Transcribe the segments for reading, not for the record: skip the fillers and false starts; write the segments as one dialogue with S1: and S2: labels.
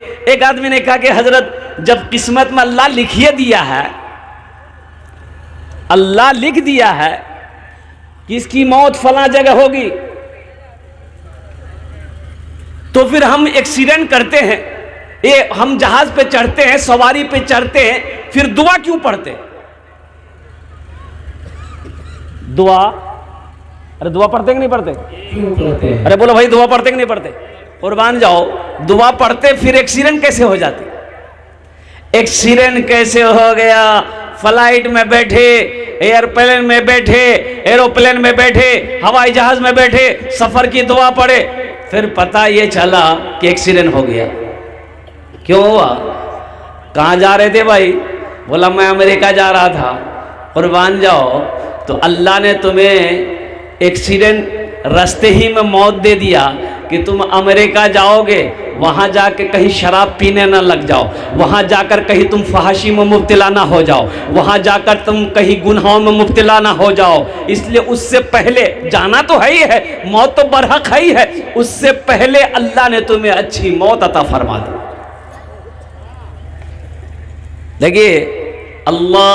S1: एक आदमी ने कहा कि हजरत, जब किस्मत में अल्लाह लिखिए दिया है, अल्लाह लिख दिया है कि इसकी मौत फला जगह होगी, तो फिर हम एक्सीडेंट करते हैं, ये हम जहाज पे चढ़ते हैं, सवारी पे चढ़ते हैं, फिर दुआ क्यों पढ़ते? दुआ, अरे दुआ पढ़ते कि नहीं पढ़ते? अरे बोलो भाई, दुआ पढ़ते कि नहीं पढ़ते? कुर्बान जाओ, दुआ पढ़ते फिर एक्सीडेंट कैसे हो जाते? एक्सीडेंट कैसे हो गया? फ्लाइट में बैठे, एयरप्लेन में बैठे, एरोप्लेन में बैठे, हवाई जहाज में बैठे, सफर की दुआ पढ़े, फिर पता ये चला कि एक्सीडेंट हो गया। क्यों हुआ? कहाँ जा रहे थे भाई? बोला मैं अमेरिका जा रहा था। कुर्बान जाओ, तो अल्लाह ने तुम्हें एक्सीडेंट रास्ते ही में मौत दे दिया कि तुम अमेरिका जाओगे, वहाँ जाके कहीं शराब पीने ना लग जाओ, वहाँ जाकर कहीं तुम फहाशी में मुब्तला ना हो जाओ, वहाँ जाकर तुम कहीं गुनाहों में मुब्तला ना हो जाओ। इसलिए उससे पहले जाना तो है ही है, मौत तो बरहक है ही है, उससे पहले अल्लाह ने तुम्हें अच्छी मौत अता फरमा दी। देखिए, अल्लाह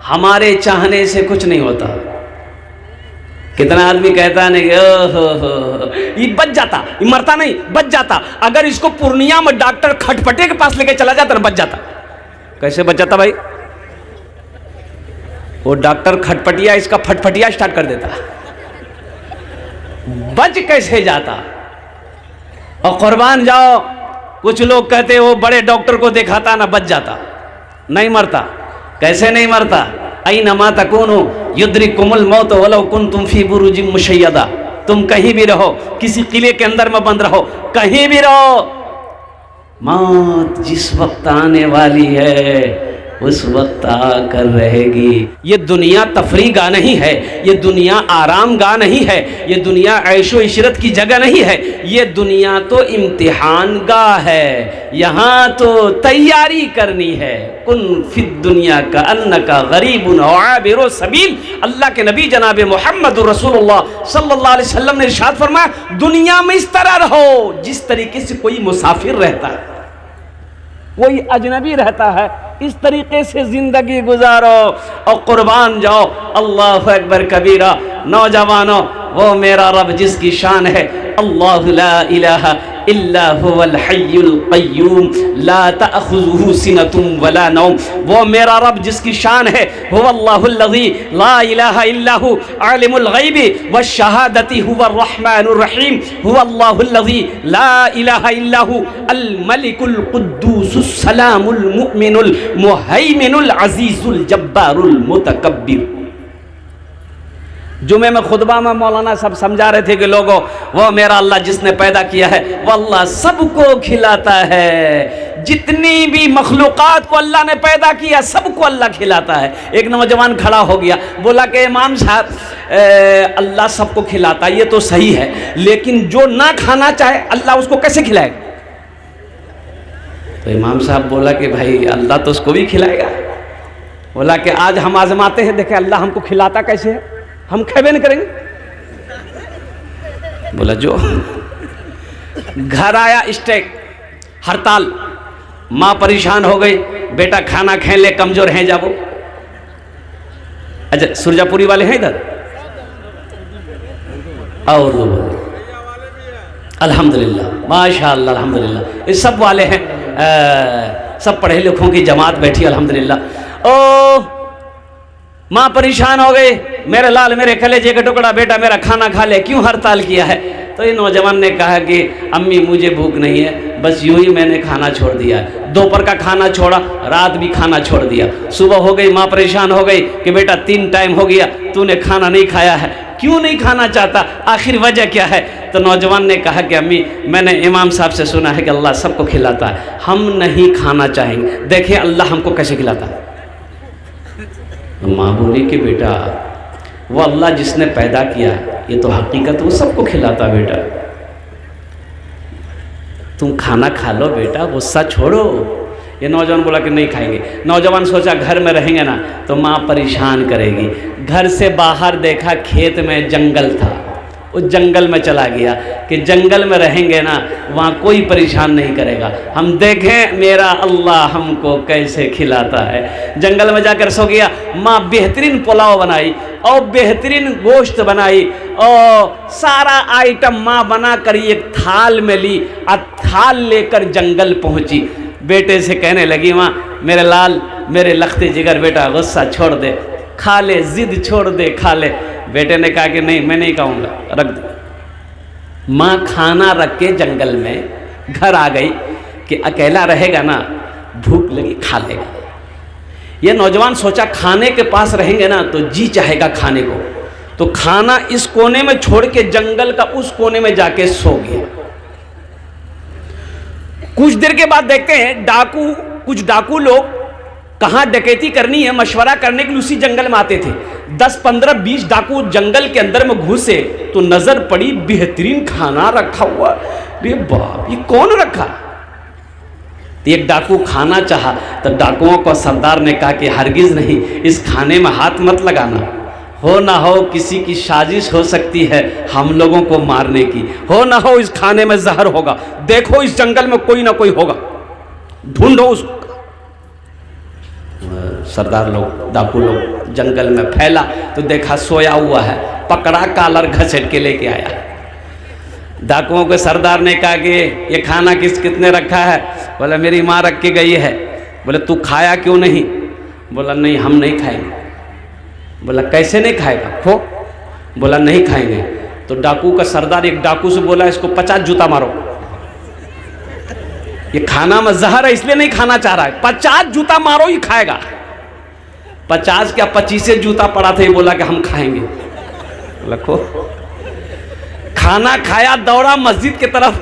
S1: हमारे चाहने से कुछ नहीं होता। कितना आदमी कहता है नहीं, ये बच जाता, ये मरता नहीं, बच जाता। अगर इसको पूर्णिया में डॉक्टर खटपटे के पास लेके चला जाता ना, बच जाता। कैसे बच जाता भाई? वो डॉक्टर खटपटिया इसका फटफटिया स्टार्ट कर देता। बच कैसे जाता? और कुर्बान जाओ, कुछ लोग कहते वो बड़े डॉक्टर को दिखाता ना, बच जाता। नहीं मरता। कैसे नहीं मरता? ऐनमा तकूनु युद्रिकुमुल मौत वलौ कुंतुम फी बुरुजिम मुशय्यदा। तुम कहीं भी रहो, किसी किले के अंदर में बंद रहो, कहीं भी रहो, मौत जिस वक्त आने वाली है उस वक्त आकर रहेगी। ये दुनिया तफरीह गाह नहीं है, ये दुनिया आराम गाह नहीं है, ये दुनिया ऐशो इशरत की जगह नहीं है, ये दुनिया तो इम्तिहान गाह है। यहाँ तो तैयारी करनी है। कुन फिद दुनिया का अन्नका गरीबुन औ आबिरो सबील। अल्लाह के नबी जनाब मोहम्मद रसूलुल्लाह सल्लल्लाहु अलैहि वसल्लम ने इरशाद फरमाया, दुनिया में इस तरह रहो जिस तरीके से कोई मुसाफिर रहता है, कोई अजनबी रहता है, इस तरीके से जिंदगी गुजारो। और कुर्बान जाओ, अल्लाह अकबर कबीरा। नौजवानों, वो मेरा रब जिसकी शान है अल्लाहु ला इलाहा इल्ला हुवल हय्युल क़य्यूम ला तअख़ुज़ुहु सिनतुम वला नौम। वो मेरा रब जिसकी शान है हुवल्लाहुल लज़ी ला इलाहा इल्ला हु आलिमुल ग़ैबि वश्शहादति हुवर रहमानुर रहीम हुवल्लाहुल लज़ी ला इलाहा इल्ला हु अल मलिकुल कुद्दूसुस सलामुल मुमिनुल मुहैमिनुल अज़ीज़ुल जब्बारुल मुतकब्बिर। जुमे में खुतबा में मौलाना सब समझा रहे थे कि लोगों, वो मेरा अल्लाह जिसने पैदा किया है वो अल्लाह सबको खिलाता है। जितनी भी मखलूक़ात को अल्लाह ने पैदा किया सबको अल्लाह खिलाता है। एक नौजवान खड़ा हो गया, बोला कि इमाम साहब अल्लाह सबको खिलाता है, ये तो सही है, लेकिन जो ना खाना चाहे अल्लाह उसको कैसे खिलाएगा? तो इमाम साहब बोला कि भाई अल्लाह तो उसको भी खिलाएगा। बोला कि आज हम आजमाते हैं, देखें अल्लाह हमको खिलाता कैसे है, हम खेबे नहीं करेंगे। बोला जो घर आया स्ट्राइक, हड़ताल, माँ परेशान हो गई, बेटा खाना खाए ले, कमजोर हैं जाबो। अच्छा, सुरजापुरी वाले हैं इधर? और अल्हम्दुलिल्लाह, माशाअल्लाह, अल्हम्दुलिल्लाह, ये सब वाले हैं, सब पढ़े लिखों की जमात बैठी अल्हम्दुलिल्लाह। ओ माँ परेशान हो गई, मेरे लाल मेरे कलेजे का टुकड़ा, बेटा मेरा खाना खा ले, क्यों हड़ताल किया है? तो ये नौजवान ने कहा कि अम्मी मुझे भूख नहीं है, बस यूं ही मैंने खाना छोड़ दिया। दोपहर का खाना छोड़ा, रात भी खाना छोड़ दिया। सुबह हो गई, माँ परेशान हो गई कि बेटा 3 टाइम हो गया तूने खाना नहीं खाया है, क्यों नहीं खाना चाहता, आखिर वजह क्या है? तो नौजवान ने कहा कि अम्मी मैंने इमाम साहब से सुना है कि अल्लाह सबको खिलाता है, हम नहीं खाना चाहेंगे, देखें अल्लाह हमको कैसे खिलाता है। माँ बोली कि बेटा वो अल्लाह जिसने पैदा किया ये तो हकीकत, वो सबको खिलाता बेटा, तुम खाना खा लो बेटा, गुस्सा छोड़ो। ये नौजवान बोला कि नहीं खाएंगे। नौजवान सोचा घर में रहेंगे ना तो माँ परेशान करेगी। घर से बाहर देखा खेत में जंगल था, उस जंगल में चला गया कि जंगल में रहेंगे ना वहाँ कोई परेशान नहीं करेगा, हम देखें मेरा अल्लाह हमको कैसे खिलाता है। जंगल में जाकर सो गया। माँ बेहतरीन पुलाव बनाई और बेहतरीन गोश्त बनाई और सारा आइटम माँ बना कर एक थाल में ली और थाल लेकर जंगल पहुँची। बेटे से कहने लगी, माँ मेरे लाल, मेरे लखते जिगर बेटा, गुस्सा छोड़ दे, खा ले, जिद छोड़ दे, खा ले। बेटे ने कहा कि नहीं मैं नहीं खाऊंगा, रख दे। माँ खाना रख के जंगल में घर आ गई कि अकेला रहेगा ना, भूख लगी खा लेगा। ये नौजवान सोचा खाने के पास रहेंगे ना तो जी चाहेगा खाने को, तो खाना इस कोने में छोड़ के जंगल का उस कोने में जाके सो गया। कुछ देर के बाद देखते हैं कुछ डाकू लोग कहाँ डकैती करनी है मशवरा करने के लिए उसी जंगल में आते थे। 10, 15, 20 डाकू जंगल के अंदर में घुसे तो नजर पड़ी बेहतरीन खाना रखा हुआ। अरे बाप, ये कौन रखा? एक डाकू खाना चाहा तो डाकुओं को सरदार ने कहा कि हरगिज नहीं, इस खाने में हाथ मत लगाना, हो ना हो किसी की साजिश हो सकती है हम लोगों को मारने की, हो ना हो इस खाने में जहर होगा, देखो इस जंगल में कोई ना कोई होगा, ढूंढो उसको। सरदार लोग, डाकू लोग जंगल में फैला तो देखा सोया हुआ है, पकड़ा, कालर घसीट के लेके आया। डाकुओं के सरदार ने कहा कि ये खाना कितने रखा है? बोला मेरी माँ रख के गई है। बोले तू खाया क्यों नहीं? बोला नहीं हम नहीं खाएंगे। बोला कैसे नहीं खाएगा? खो। बोला नहीं खाएंगे। तो डाकू का सरदार एक डाकू से बोला इसको 50 जूता मारो, ये खाना में जहर है इसलिए नहीं खाना चाह रहा है, 50 जूता मारो ही खाएगा। 50 क्या 25 जूता पड़ा था, ये बोला कि हम खाएंगे। लखो खाना खाया, दौड़ा मस्जिद की तरफ,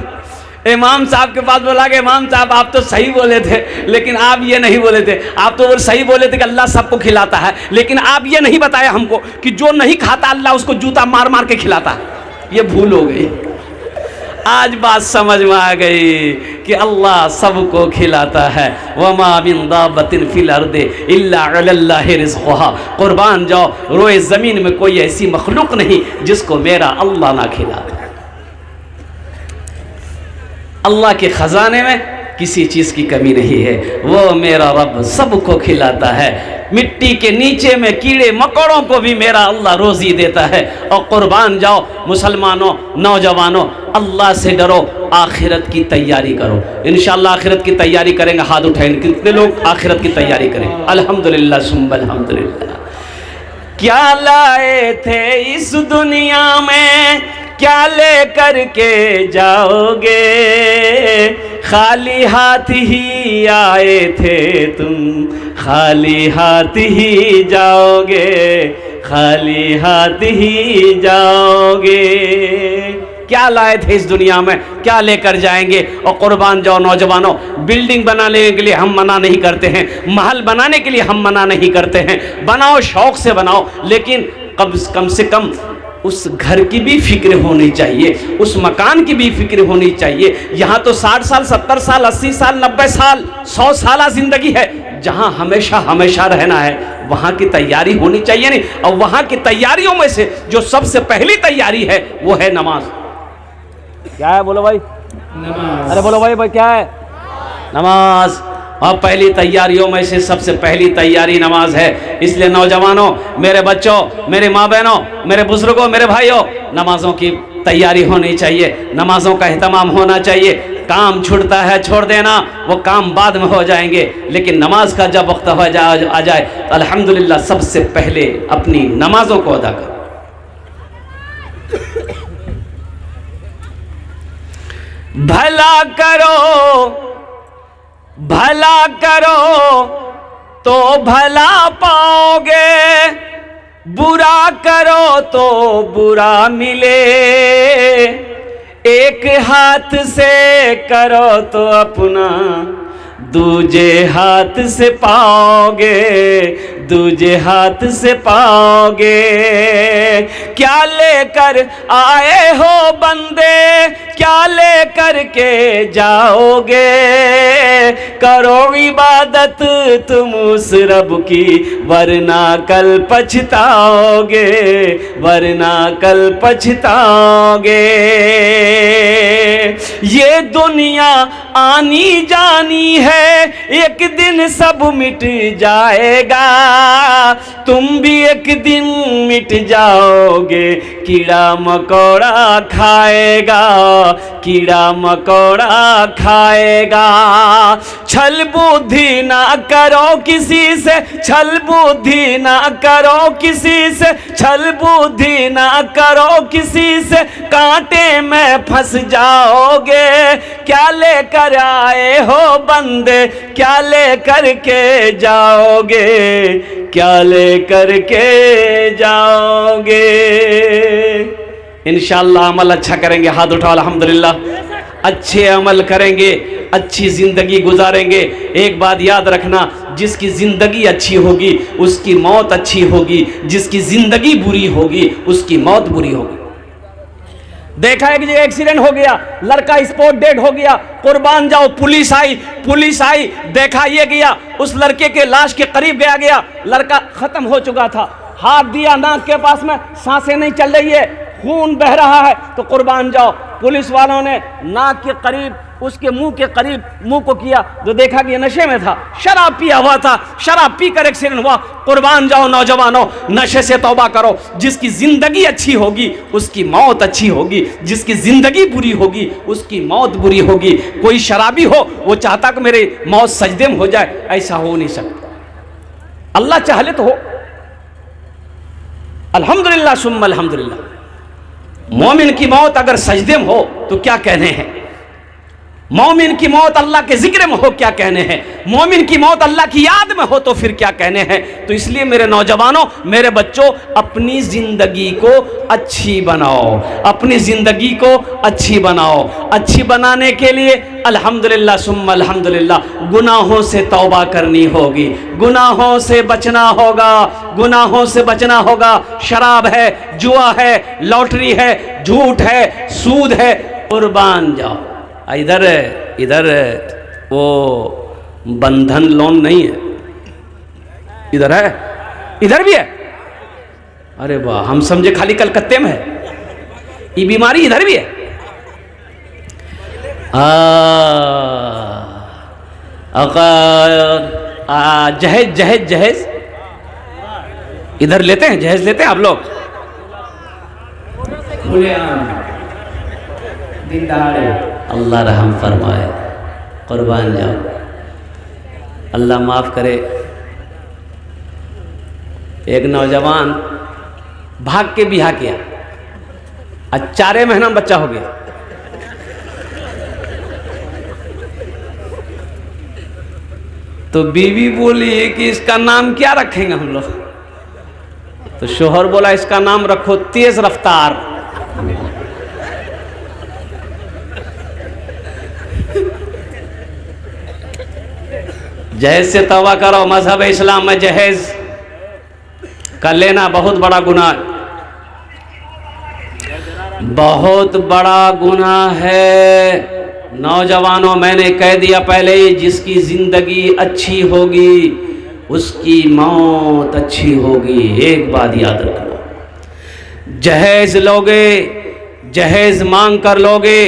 S1: इमाम साहब के पास बोला कि इमाम साहब आप तो सही बोले थे, लेकिन आप ये नहीं बोले थे, आप तो सही बोले थे कि अल्लाह सबको खिलाता है, लेकिन आप ये नहीं बताया हमको कि जो नहीं खाता अल्लाह उसको जूता मार मार के खिलाता है। ये भूल हो गई। आज बात समझ में आ गई कि अल्लाह सबको खिलाता है। वमा मिन दाब्बतिन फिल अर्दि इल्ला अलल्लाहि रिज़्क़ुहा। कुर्बान जाओ, रोए ज़मीन में कोई ऐसी मखलूक नहीं जिसको मेरा अल्लाह ना खिलाता। अल्लाह के ख़जाने में किसी चीज़ की कमी नहीं है, वो मेरा रब सबको खिलाता है। मिट्टी के नीचे में कीड़े मकोड़ों को भी मेरा अल्लाह रोज़ी देता है। और कुर्बान जाओ मुसलमानों, नौजवानों, अल्लाह से डरो, आखिरत की तैयारी करो। इंशाअल्लाह आखिरत की तैयारी करेंगे, हाथ उठाएंगे। कितने लोग आखिरत की तैयारी करें? अल्हम्दुलिल्लाह सुम्मा अल्हम्दुलिल्लाह। क्या लाए थे इस दुनिया में, क्या ले करके जाओगे? खाली हाथ ही आए थे तुम, खाली हाथ ही जाओगे, खाली हाथ ही जाओगे। क्या लाए थे इस दुनिया में, क्या लेकर जाएंगे? और कुर्बान जाओ नौजवानों, बिल्डिंग बनाने के लिए हम मना नहीं करते हैं, महल बनाने के लिए हम मना नहीं करते हैं, बनाओ शौक से बनाओ, लेकिन कम से कम उस घर की भी फिक्र होनी चाहिए, उस मकान की भी फिक्र होनी चाहिए। यहाँ तो 60 साल, 70 साल, 80 साल, 90 साल, 100 साल जिंदगी है, जहाँ हमेशा हमेशा रहना है, वहाँ की तैयारी होनी चाहिए नहीं। और वहाँ की तैयारियों में से जो सबसे पहली तैयारी है वो है नमाज। क्या है बोलो भाई? नमाज। अरे बोलो भाई क्या है? नमाज। और पहली तैयारियों में से सबसे पहली तैयारी नमाज है। इसलिए नौजवानों, मेरे बच्चों, मेरे माँ बहनों, मेरे बुजुर्गों, मेरे भाइयों, नमाजों की तैयारी होनी चाहिए, नमाजों का एहतमाम होना चाहिए। काम छूटता है छोड़ देना, वो काम बाद में हो जाएंगे, लेकिन नमाज का जब वक्त आ जाए तो अल्हम्दुलिल्लाह सबसे पहले अपनी नमाजों को अदा करो। भला करो, भला करो तो भला पाओगे, बुरा करो तो बुरा मिले। एक हाथ से करो तो अपना, दूजे हाथ से पाओगे, दूजे हाथ से पाओगे। क्या लेकर आए हो बंदे, क्या लेकर के जाओगे? करो इबादत तुम उस रब की, वरना कल पछताओगे, वरना कल पछताओगे। ये दुनिया आनी जानी है, एक दिन सब मिट जाएगा, तुम भी एक दिन मिट जाओगे। कीड़ा मकोड़ा खाएगा, कीड़ा मकोड़ा खाएगा। छल बुद्धि ना करो किसी से, छल बुद्धि ना करो किसी से, छल बुद्धि ना करो किसी से, कांटे में फंस जाओगे। क्या लेकर आए हो बंदे, क्या लेकर के जाओगे, क्या लेकर के जाओगे। इंशाअल्लाह अमल अच्छा करेंगे, हाथ उठाओ अल्हम्दुलिल्लाह। अच्छे अमल करेंगे, अच्छी जिंदगी गुजारेंगे। एक बात याद रखना, जिसकी जिंदगी अच्छी होगी उसकी मौत अच्छी होगी, जिसकी जिंदगी बुरी होगी उसकी मौत बुरी होगी। देखा एक जगह एक्सीडेंट हो गया, लड़का स्पॉट डेड हो गया, कुर्बान जाओ, पुलिस आई, देखा ये गया, उस लड़के के लाश के करीब गया, लड़का खत्म हो चुका था, हाथ दिया नाक के पास में, सांसें नहीं चल रही है, खून बह रहा है, तो कुर्बान जाओ। पुलिस वालों ने नाक के करीब, उसके मुंह के करीब मुंह को किया, जो देखा कि ये नशे में था, शराब पिया हुआ था, शराब पीकर एक्सीडेंट हुआ। कुर्बान जाओ नौजवानों, नशे से तौबा करो। जिसकी जिंदगी अच्छी होगी उसकी मौत अच्छी होगी, जिसकी जिंदगी बुरी होगी उसकी मौत बुरी होगी। कोई शराबी हो वो चाहता कि मेरी मौत सजदे में हो जाए, ऐसा हो नहीं सकता। अल्लाह चाहे तो हो। अल्हम्दुलिल्लाह सुम्मा अल्हम्दुलिल्लाह। मोमिन की मौत अगर सजदे में हो तो क्या कहने हैं, मोमिन की मौत अल्लाह के जिक्र में हो क्या कहने हैं, मोमिन की मौत अल्लाह की याद में हो तो फिर क्या कहने हैं। तो इसलिए मेरे नौजवानों, मेरे बच्चों, अपनी जिंदगी को अच्छी बनाओ, अपनी जिंदगी को अच्छी बनाओ। अच्छी बनाने के लिए अल्हम्दुलिल्लाह सुम्मा अल्हम्दुलिल्लाह गुनाहों से तौबा करनी होगी, गुनाहों से बचना होगा, गुनाहों से बचना होगा। शराब है, जुआ है, लॉटरी है, झूठ है, सूद है, कुर्बान जाओ। इधर वो बंधन लोन नहीं है, इधर है, इधर भी है। अरे वाह, हम समझे खाली कलकत्ते में है, ये बीमारी इधर भी है। जहेज जहेज जहेज इधर लेते हैं, जहेज लेते हैं आप लोग, अल्लाह रहम फरमाए, कुर्बान जाओ, अल्लाह माफ़ करे। एक नौजवान भाग के बिहा किया, आज 4 महीना बच्चा हो गया। तो बीवी बोली कि इसका नाम क्या रखेंगे हम लोग, तो शोहर बोला इसका नाम रखो तेज रफ्तार। जहेज से तौबा करो। मजहब इस्लाम में जहेज का लेना बहुत बड़ा गुनाह, बहुत बड़ा गुनाह है। नौजवानों, मैंने कह दिया पहले ही, जिसकी जिंदगी अच्छी होगी उसकी मौत अच्छी होगी। एक बात याद रखना, जहेज लोगे, जहेज मांग कर लोगे,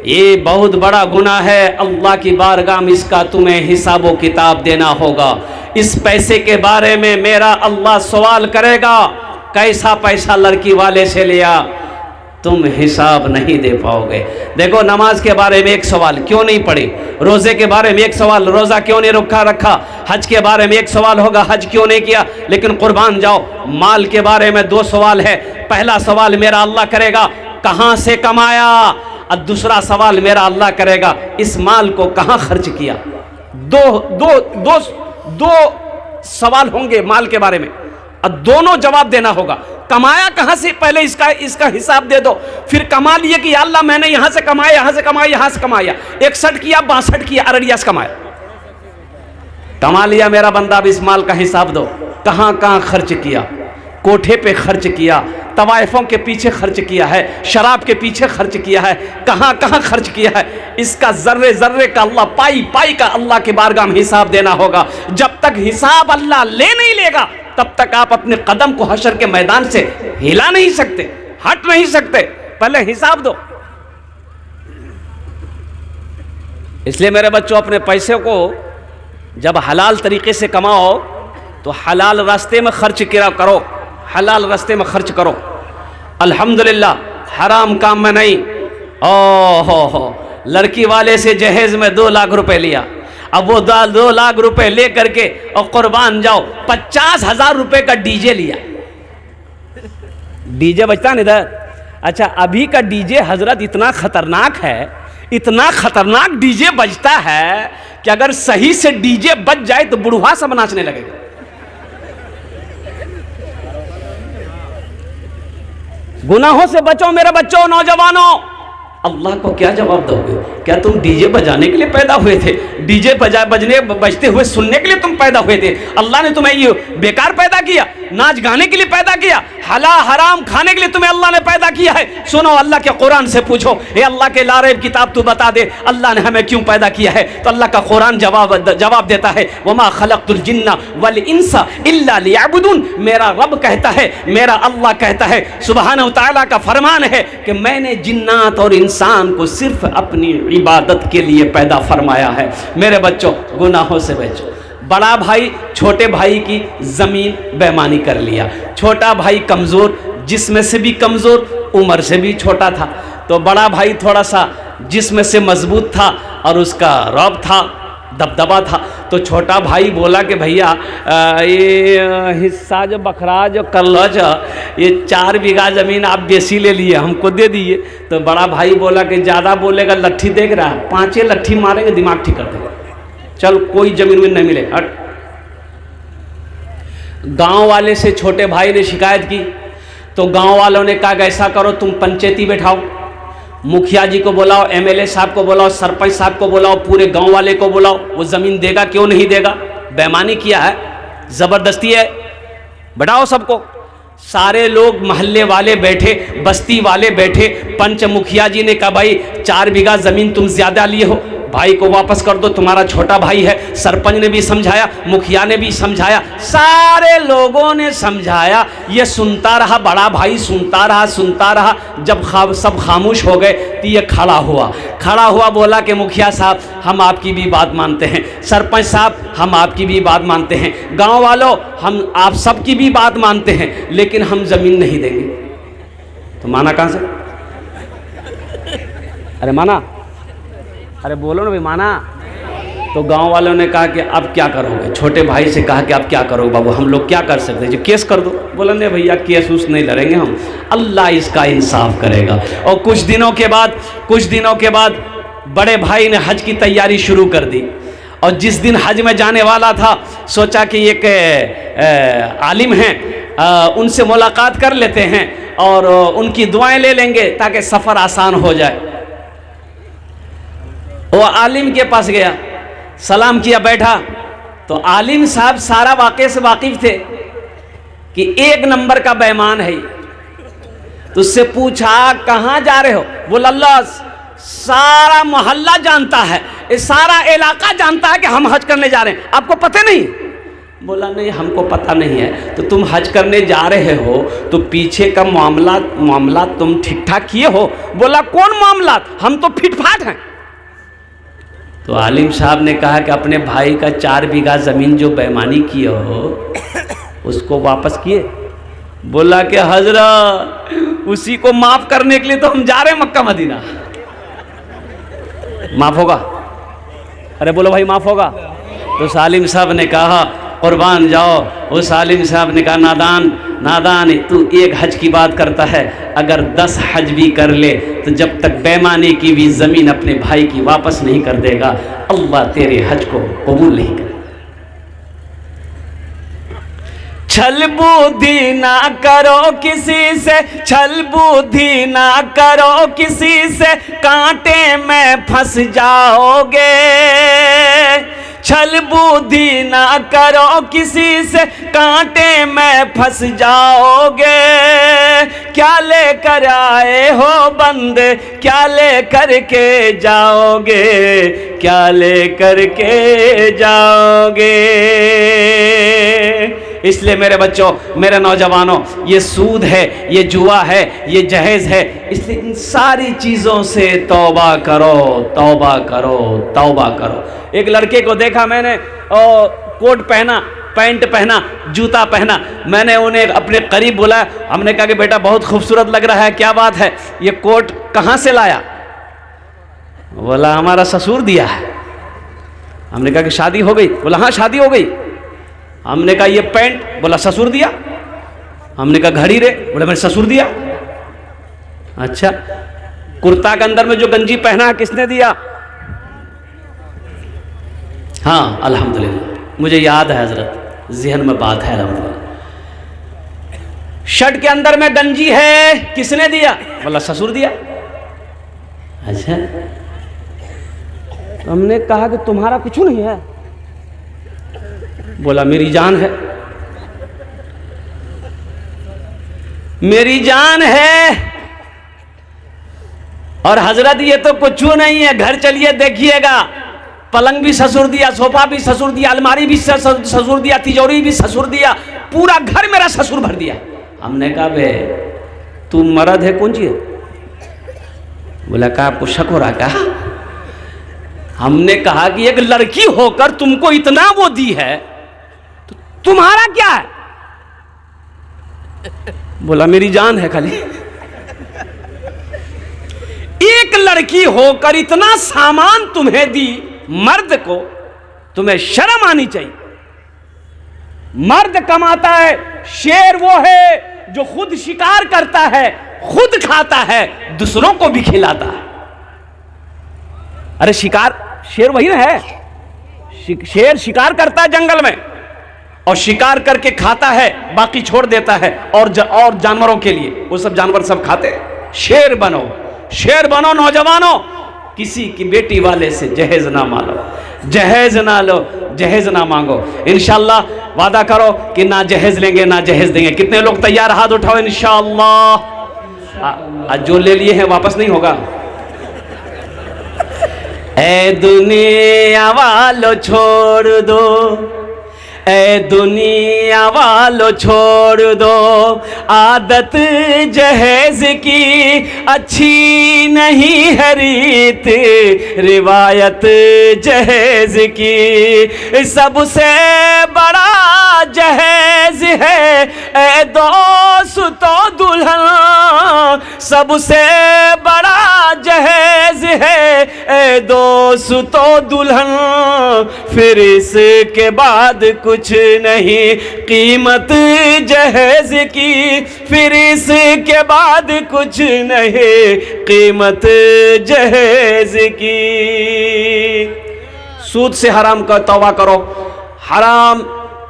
S1: ये बहुत बड़ा गुनाह है। अल्लाह की बारगाह में इसका तुम्हें हिसाबो किताब देना होगा। इस पैसे के बारे में मेरा अल्लाह सवाल करेगा, कैसा पैसा लड़की वाले से लिया, तुम हिसाब नहीं दे पाओगे। देखो, नमाज के बारे में एक सवाल, क्यों नहीं पढ़ी, रोज़े के बारे में एक सवाल, रोज़ा क्यों नहीं रखा, हज के बारे में एक सवाल होगा, हज क्यों नहीं किया। लेकिन कुर्बान जाओ, माल के बारे में 2 सवाल है। पहला सवाल मेरा अल्लाह करेगा, कहाँ से कमाया, और दूसरा सवाल मेरा अल्लाह करेगा, इस माल को कहाँ खर्च किया। दो सवाल होंगे माल के बारे में, और दोनों जवाब देना होगा। कमाया कहाँ से, पहले इसका हिसाब दे दो। फिर कमा लिए कि अल्लाह मैंने यहाँ से कमाया, यहाँ से कमाया, यहाँ से कमाया, 61 किया, 62 किया, अररिया से कमाया, कमा लिया मेरा बंदा। अब इस माल का हिसाब दो, कहाँ कहाँ खर्च किया। कोठे पे खर्च किया, तवाइफों के पीछे खर्च किया है, शराब के पीछे खर्च किया है, कहाँ कहाँ खर्च किया है, इसका ज़र्रे ज़र्रे का अल्लाह पाई पाई का अल्लाह के बारगाह में हिसाब देना होगा। जब तक हिसाब अल्लाह ले नहीं लेगा तब तक आप अपने कदम को हशर के मैदान से हिला नहीं सकते, हट नहीं सकते। पहले हिसाब दो। इसलिए मेरे बच्चों, अपने पैसे को जब हलाल तरीके से कमाओ तो हलाल रास्ते में खर्च करो, हलाल रास्ते में खर्च करो। अल्हम्दुलिल्लाह, हराम काम में नहीं। हो लड़की वाले से जहेज में 2 लाख रुपए लिया, अब वो 2 लाख रुपए ले करके और कुर्बान जाओ 50,000 रुपए का डीजे लिया। डीजे बजता नहीं इधर। अच्छा, अभी का डीजे हजरत इतना खतरनाक है, इतना खतरनाक डीजे बजता है कि अगर सही से डीजे बज जाए तो बुढ़वा सब नाचने लगेगा। गुनाहों से बचो मेरे बच्चों, नौजवानों। अल्लाह को क्या जवाब दोगे? क्या तुम डीजे बजाने के लिए पैदा हुए थे? डीजे बजते हुए सुनने के लिए तुम पैदा हुए थे? अल्लाह ने तुम्हें ये बेकार पैदा किया? नाच गाने के लिए पैदा किया? हला हराम खाने के लिए तुम्हें अल्लाह ने पैदा किया है? सुनो, अल्लाह के कुरान से पूछो, हे अल्लाह के लारेब किताब तू बता दे, अल्लाह ने हमें क्यों पैदा किया है? तो अल्लाह का कुरान जवाब देता है, वमा खलक़तुल जिन्ना वल इंसा इल्ला लियअबुदून। मेरा रब कहता है, मेरा अल्लाह कहता है, सुब्हानहू तआला का फरमान है कि मैंने जिन्नात और इंसान को सिर्फ अपनी इबादत के लिए पैदा फरमाया है। मेरे बच्चों, गुनाहों से बचो। बड़ा भाई छोटे भाई की ज़मीन बेईमानी कर लिया। छोटा भाई कमज़ोर, जिस्म से भी कमज़ोर, उम्र से भी छोटा था, तो बड़ा भाई थोड़ा सा जिस्म से मजबूत था और उसका रौब था, दबदबा था। तो छोटा भाई बोला कि भैया ये हिस्सा जो बखरा जो कर लो, ये 4 बीघा ज़मीन आप बेसी ले लिए, हमको दे दिए। तो बड़ा भाई बोला कि ज़्यादा बोलेगा लट्ठी देख रहा है, 5 लट्ठी मारेंगे दिमाग ठीक कर देगा, चल कोई ज़मीन में नहीं मिले, हट। गांव वाले से छोटे भाई ने शिकायत की, तो गांव वालों ने कहा ऐसा करो, तुम पंचायती बैठाओ, मुखिया जी को बुलाओ, एमएलए साहब को बुलाओ, सरपंच साहब को बुलाओ, पूरे गांव वाले को बुलाओ। वो ज़मीन देगा क्यों नहीं देगा? बेईमानी किया है, ज़बरदस्ती है, बैठाओ सबको। सारे लोग मोहल्ले वाले बैठे, बस्ती वाले बैठे। पंच मुखिया जी ने कहा भाई 4 बीघा ज़मीन तुम ज़्यादा लिए हो, भाई को वापस कर दो, तुम्हारा छोटा भाई है। सरपंच ने भी समझाया, मुखिया ने भी समझाया, सारे लोगों ने समझाया। ये सुनता रहा, बड़ा भाई सुनता रहा। जब सब खामोश हो गए तो ये खड़ा हुआ, बोला कि मुखिया साहब हम आपकी भी बात मानते हैं, सरपंच साहब हम आपकी भी बात मानते हैं, गांव वालों हम आप सबकी भी बात मानते हैं, लेकिन हम ज़मीन नहीं देंगे। तो माना कहाँ से? अरे माना, अरे बोलो ना भाई, माना। तो गांव वालों ने कहा कि अब क्या करोगे? छोटे भाई से कहा कि अब क्या करोगे बाबू, हम लोग क्या कर सकते हैं? जो केस कर दो। बोला नहीं भैया, केस उस नहीं लड़ेंगे हम, अल्लाह इसका इंसाफ करेगा। और कुछ दिनों के बाद बड़े भाई ने हज की तैयारी शुरू कर दी। और जिस दिन हज में जाने वाला था, सोचा कि एक आलिम हैं, उनसे मुलाकात कर लेते हैं और उनकी दुआएं ले लेंगे ताकि सफ़र आसान हो जाए। वो आलिम के पास गया, सलाम किया, बैठा। तो आलिम साहब सारा वाक़े से वाकिफ़ थे कि 1 नंबर का बेईमान है। तो उससे पूछा कहाँ जा रहे हो? बोला अल्लाह, सारा मोहल्ला जानता है, सारा इलाका जानता है कि हम हज करने जा रहे हैं, आपको पता नहीं? बोला नहीं हमको पता नहीं है। तो तुम हज करने जा रहे हो तो पीछे का मामला तुम ठीक ठाक किए हो? बोला कौन मामला, हम तो फिटफाट हैं। तो आलिम साहब ने कहा कि अपने भाई का 4 बीघा ज़मीन जो बेईमानी किए हो उसको वापस किए? बोला कि हजरत उसी को माफ़ करने के लिए तो हम जा रहे हैं मक्का मदीना। माफ़ होगा? अरे बोलो भाई, माफ़ होगा? तो सालिम साहब ने कहा कुर्बान जाओ। उस आलिम साहब ने कहा नादान तू 1 हज की बात करता है, अगर 10 हज भी कर ले तो जब तक बेईमानी की भी ज़मीन अपने भाई की वापस नहीं कर देगा, अल्लाह तेरे हज को कबूल नहीं करेगा। छल बुद्धि ना करो किसी से, छल बुद्धि ना करो किसी से, कांटे में फंस जाओगे। छल बुद्धि ना करो किसी से, कांटे में फंस जाओगे। क्या लेकर आए हो बंदे, क्या लेकर के जाओगे, क्या लेकर के जाओगे। इसलिए मेरे बच्चों, मेरे नौजवानों, ये सूद है, ये जुआ है, ये जहेज है, इसलिए इन सारी चीज़ों से तौबा करो, तौबा करो, तौबा करो। एक लड़के को देखा मैंने, कोट पहना, पैंट पहना, जूता पहना, मैंने उन्हें अपने करीब बुलाया, हमने कहा कि बेटा बहुत खूबसूरत लग रहा है, क्या बात है, ये कोट कहाँ से लाया? बोला हमारा ससुर दिया है। हमने कहा कि शादी हो गई? बोला हाँ शादी हो गई। हमने कहा ये पैंट? बोला ससुर दिया। हमने कहा घड़ी रे? बोला मेरे ससुर दिया। अच्छा, कुर्ता के अंदर में जो गंजी पहना है किसने दिया? हाँ अल्हम्दुलिल्लाह, मुझे याद है हजरत, ज़हन में बात है अल्हम्दुलिल्लाह। शर्ट के अंदर में गंजी है, किसने दिया? बोला ससुर दिया। अच्छा, तो हमने कहा कि तुम्हारा कुछ नहीं है? बोला मेरी जान है, मेरी जान है। और हजरत ये तो कुछ नहीं है, घर चलिए देखिएगा, पलंग भी ससुर दिया, सोफा भी ससुर दिया, अलमारी भी ससुर दिया, तिजोरी भी ससुर दिया, पूरा घर मेरा ससुर भर दिया। हमने कहा बे तू मर्द है कौन चीज? बोला कहा आपको शक हो रहा? क्या? हमने कहा कि एक लड़की होकर तुमको इतना वो दी है, तो तुम्हारा क्या है? बोला मेरी जान है खाली। एक लड़की होकर इतना सामान तुम्हें दी, मर्द को, तुम्हें शर्म आनी चाहिए। मर्द कमाता है, शेर वो है जो खुद शिकार करता है, खुद खाता है, दूसरों को भी खिलाता है। अरे शिकार, शेर वही ना है, शेर शिकार करता है जंगल में और शिकार करके खाता है, बाकी छोड़ देता है और जानवरों के लिए, वो सब जानवर सब खाते हैं। शेर बनो, शेर बनो नौजवानों। किसी की बेटी वाले से जहेज ना मांगो, जहेज ना लो, जहेज ना मांगो। इंशाअल्लाह वादा करो कि ना जहेज लेंगे ना जहेज देंगे। कितने लोग तैयार? हाथ उठाओ इंशाअल्लाह। जो ले लिए हैं वापस नहीं होगा। ए दुनिया वालों छोड़ दो, ए दुनिया वालों छोड़ दो, आदत जहेज की अच्छी नहीं है रीत, रिवायत जहेज की सबसे बड़ा जहेज है ए दोस्तों दुल्हन, सबसे बड़ा जहेज है ए दोस्तों दुल्हन, फिर इसके बाद कुछ नहीं कीमत जहेज की, फिर इसके बाद कुछ नहीं कीमत जहेज की। सूद से हराम का तौबा करो, हराम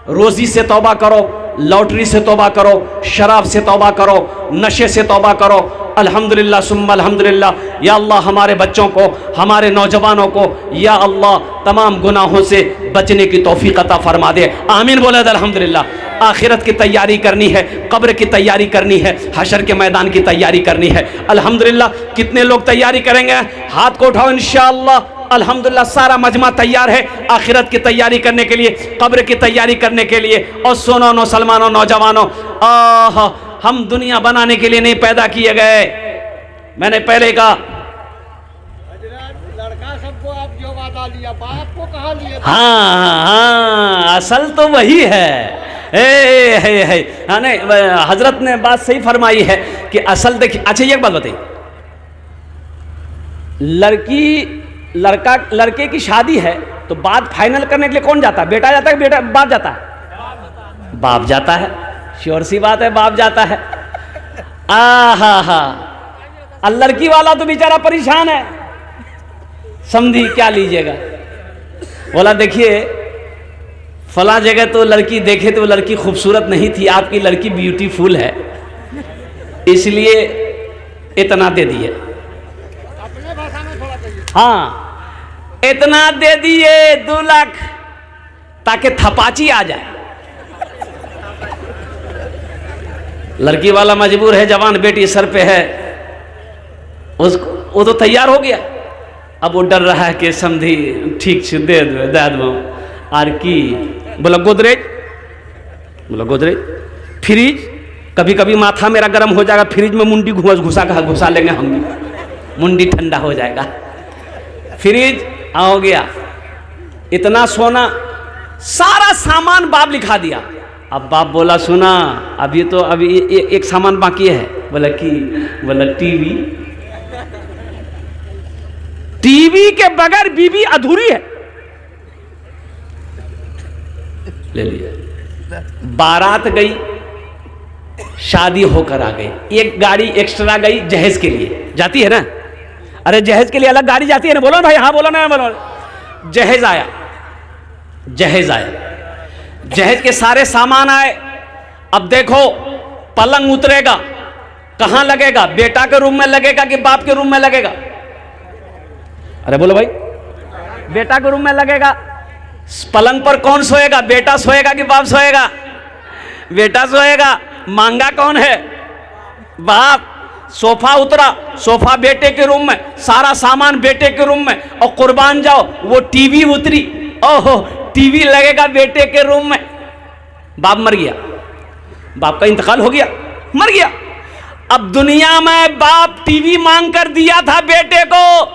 S1: रोजी से तौबा करो, लॉटरी से तौबा करो, शराब से तौबा करो, नशे से तौबा करो। अल्हम्दुलिल्लाह सुम्मा अल्हम्दुलिल्लाह। या अल्लाह हमारे बच्चों को, हमारे नौजवानों को या अल्लाह तमाम गुनाहों से बचने की तौफीक अता फरमा दे। आमीन बोले अल्हम्दुलिल्लाह। आखिरत की तैयारी करनी है, कब्र की तैयारी करनी है, हशर के मैदान की तैयारी करनी है। अल्हम्दुलिल्लाह। कितने लोग तैयारी करेंगे? हाथ को उठाओ इंशाअल्लाह। अल्हम्दुलिल्लाह सारा मजमा तैयार है आखिरत की तैयारी करने के लिए, कब्र की तैयारी करने के लिए। और सुनो मुसलमानों, नौजवानों, हम दुनिया बनाने के लिए नहीं पैदा किए गए। मैंने पहले कहा
S2: लड़का सबको आप जो वादा लिया, बाप को कहाँ लिए?
S1: हाँ, असल तो वही है। नहीं, हजरत ने बात सही फरमाई है कि असल देखिए। अच्छा ये एक बात बताइए, लड़के की शादी है तो बात फाइनल करने के लिए कौन जाता है? बेटा जाता है, बेटा बाप जाता है? बाप जाता है, श्योर सी बात है, बाप जाता है। लड़की वाला तो बेचारा परेशान है, समझी क्या लीजिएगा। बोला देखिए फला जगह तो लड़की देखे तो लड़की खूबसूरत नहीं थी, आपकी लड़की ब्यूटीफुल है, इसलिए इतना दे दिए।
S2: अपने भाषा में थोड़ा कहिए।
S1: हाँ, इतना दे दिए, 2 लाख ताकि थपाची आ जाए। लड़की वाला मजबूर है, जवान बेटी सर पे है, उसको वो तो तैयार हो गया, अब वो डर रहा है कि समझी ठीक से दे दो आर की बोला गोदरेज, बोला गोदरेज, फ्रिज, कभी कभी माथा मेरा गर्म हो जाएगा, फ्रिज में मुंडी घुसा लेंगे हम भी, मुंडी ठंडा हो जाएगा। फ्रिज हो गया, इतना सोना, सारा सामान बाप लिखा दिया। अब बाप बोला सुना अभी तो अभी एक सामान बाकी है, बोला कि, बोला टीवी, टीवी के बगैर बीवी अधूरी है। ले लिया, बारात गई, शादी होकर आ गई, एक गाड़ी एक्स्ट्रा गई जहेज के लिए, जाती है ना, अरे जहेज के लिए अलग गाड़ी जाती है ना, बोलो ना भाई, हाँ बोलो ना, बोलो। जहेज आया, जहेज आया, जहेज के सारे सामान आए। अब देखो पलंग उतरेगा, कहां लगेगा, बेटा के रूम में लगेगा कि बाप के रूम में लगेगा, अरे बोलो भाई, बेटा के रूम में लगेगा। पलंग पर कौन सोएगा, बेटा सोएगा कि बाप सोएगा, बेटा सोएगा। मांगा कौन है, बाप। सोफा उतरा, सोफा बेटे के रूम में, सारा सामान बेटे के रूम में, और कुर्बान जाओ वो टीवी उतरी, ओहो टीवी लगेगा बेटे के रूम में। बाप मर गया, बाप का इंतकाल हो गया, मर गया। अब दुनिया में बाप टीवी मांग कर दिया था बेटे को,